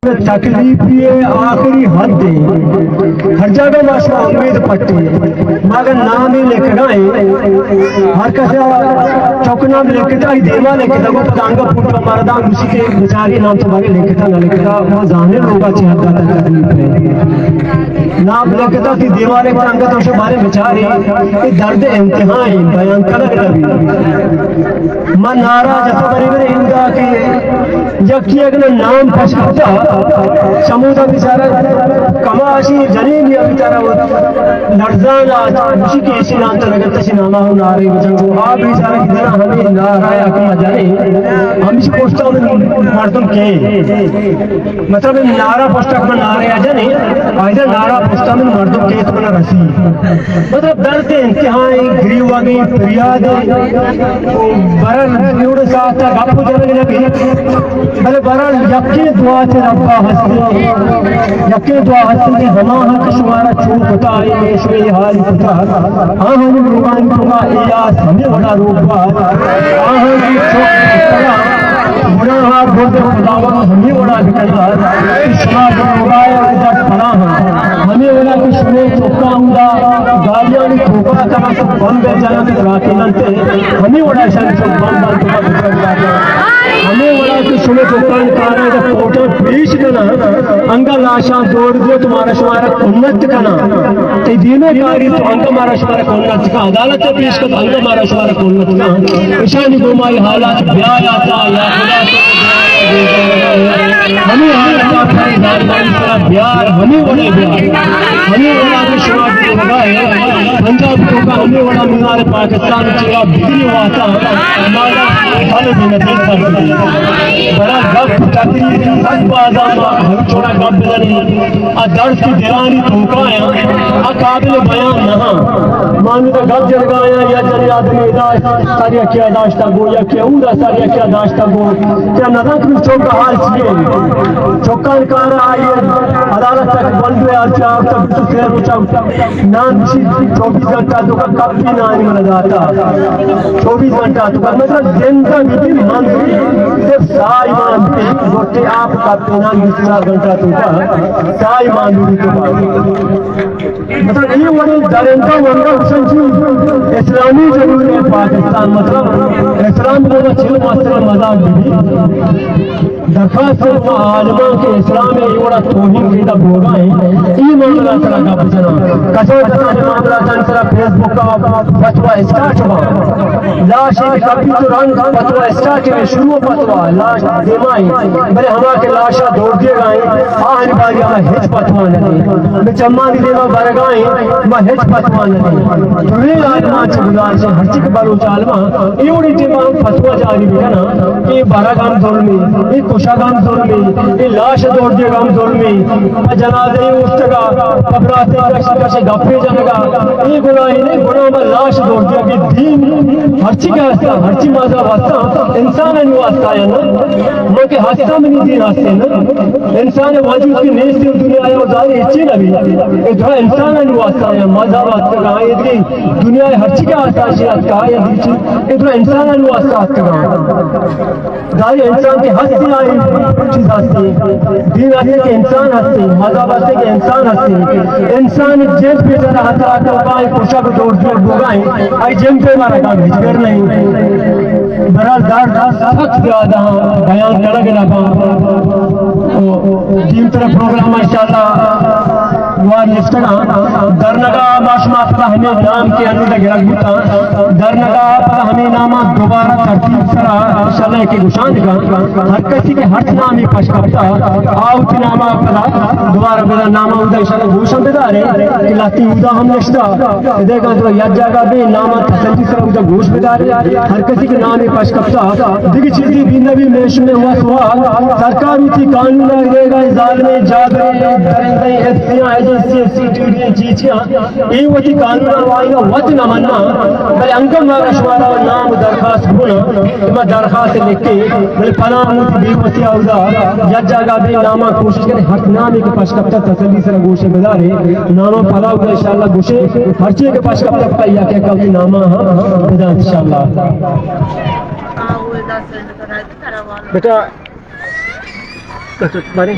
تکلیف یہ آخری حد ہے ہر جگہ ماشاء امید پٹی مگر نام ہی لکھ گئے ہر کسی چوکنا میں لکھتا ہی دیما لکھتا وہ پتانگا پھوٹا مردان اسی کے بچاری نام تو بھاگے لکھتا نہ لکھتا وہ ظاہر ہوگا چہت زیادہ تکلیف ہے نام لکھتا تھی دیما لکھتا انگا تو اسے بارے بچاری درد امتحان بیان کرک نبی من نارا جتا بری بری انگا کہ یکی اگل نام پشکتا سمودہ بیچارہ کماشی جنین یا بیچارہ لرزان آتا اسی کی اسی نام تو لگتا سی نامہ ہوں نارے بچنگو آپ بیچارہ کی طرح ہمیں نارائے اکمہ جانے ہم اس پوچھتا ہوں مردم کے مطلب نارا پوچھتا اکمہ نارے آجانے آئیدہ نارا پوچھتا ہوں مردم کے اتمنہ رسی مطلب درد انتہائی گریو آگئی پریاد برل نیوڑ ساہتا گاپو جنگ نبی بلے برل یقین دعا سے ربا ہستے یقین دعا ہستے کہ ہما حق شمارا چھوڑ کتا آئی میشوی حال کتا آہن روبان کما ایاس ہمیں بڑا روبا آہن کی چھوٹ کتا بڑا ہاں بھوڑ خداوہ ہمیں بڑا بکتا شما روبائے عزت پناہ ہمیں بڑا کہ شمیں چکا ہوں گالیاں نے ٹھوکا کما سب بم بے جانا کے راکی ننتے ہمیں بڑا شان چھوٹ بم بم کما بکر جاتا ہمیں بڑا کہ شمیں چکان کارا جب کوٹا پیش کنا انگا لاشاں دوڑ دیو تمہارا شمارا کنت کنا تی دینوں کاری تو انگا مارا شمارا کنت کا عدالت پیش کنا انگا مارا شمارا کنت کا اشانی گومائی حالات بیائی آتا یا ہمیں حالات اپنی ظالمانی طرح بیار ہمیں بڑے بیار ہمیں بڑا کہ شمار کی لگائے پنجاب کو کا ہمیں بڑا منار پاکستان چلا بگری ہواتا ہمارا حال بھی نتیج کر دی بڑا گفت تقریر حق بازاما ہم چھوڑا گفت بزنی درس کی دیرانی ٹھوکایا قابل بیان نہا مانو تو گفت جرگایا یا جری آدمی داشت ساریا کیا داشتا گو یا کیا اوندا ساریا کیا داشتا گو کیا نظر کمی چوکا حال چیئے چوکا نکارا آئیے عدالت تک بند ہوئے آرچہ تک تو خیر بچا نام بشی 24 گھنٹہ تو کا کب بھی نانی منا جاتا 24 گھنٹہ تو کا مطلب زندہ بھی مانگی صرف سائی مانگی گوٹے آپ کا پینان 24 گھنٹہ تو کا سائی مانگی تو کا مطلب یہ وڑی درندہ ورگا حسن چیز اسلامی جنوبی پاکستان مطلب اسلام کو چھل ماسر مذاب بھی درخواست صرف عالمان کے اسلام میں یہ وڑا توہین کیتا بوگائیں یہ معاملہ سرا کا بچنا کسو تسانی معاملہ جان سرا فیس بک کا فتوہ اسٹارٹ ہوا لاش ایک کبھی تو رنگ فتوہ اسٹارٹ میں شروع فتوہ لاش دیمائیں بلے ہما کے لاشا دوڑ دیے گائیں آہن باگی ہما ہچ فتوہ نہیں میں چمانی دیما برگائیں ما ہچ فتوہ نہیں تمہیں عالمان سے گزار سے ہر چک بلوچ عالمان یہ وڑی ٹیمہ فتوہ جاری بھی نا یہ برگام ظلمی یہ کشاگام ظلمی یہ لاش دوڑ دیے گام ظلمی جنازے اٹھتگا پبراتے کشی کشی گپے جنگا یہ گناہی نہیں گناہ میں لاش دوڑ دیا کہ دین ہرچی کا ہستا ہرچی مازہ واسطہ انسان انو واسطہ ہے نا مکہ ہستا میں نہیں دین ہستے نا انسان وجود کی نیستی دنیا آیا اور ظاہر اچھی نبی ادھا انسان انو واسطہ ہے مازہ واسطہ کہا یہ دی دنیا ہرچی کا ہستا شیعت کہا یہ دی ادھا انسان انو واسطہ کہا ظاہر انسان کی ہستی آئی چیز ہستی دین آتے کہ انسان ہستی مازہ واسطہ کہ انسان ہستی انسان جیس پہ ذرا ہتا آتا پائے کوشا کو دوڑ دیا بوگائیں آئی جن پہ مارا کام ہجگر نہیں برال دار سخت زیادہ بیان کرگ لگا تین طرح پروگرام انشاءاللہ وہاں نفتگا درنگا باشمات کا ہمیں نام کے اندر گرگ ہوتا درنگا پتا ہمیں نامہ دوبارہ ترتیب سرا انشاءاللہ ایک گشاند کا ہر کسی کے ہر نامی پش کرتا آوتی نامہ پتا دوبارہ بدا نامہ ہوتا انشاءاللہ گوشن بدارے کہ لاتی ہوتا ہم نشتا دیکھا تو یک جگہ بھی نامہ تسلی سرا ہوتا گوش بدارے ہر کسی کے نامی پش کرتا دیکھ چیزی بھی نبی میش میں ہوا سوال سرکار ہوتی قانون لگے گا ظالم جابرے درندیں حفظیاں ایجنسی ٹیڈیاں چیچیاں یہ وہی قانون آوائی گا وقت نہ مننا بلے انکم مارا شمارا نام درخواست ہونا میں درخواست لکھ کے بلے پناہ ہوتی بھی وسیع ہوتا یک جگہ بھی نامہ کوشش کرے ہر نامی کے پاس کب تک تسلی سر گوشے گزارے نامہ پلا ہوگا انشاءاللہ گوشے ہر چیز کے پاس کب تک پایا کہ کبھی نامہ بدا انشاءاللہ بیٹا کچھ بارے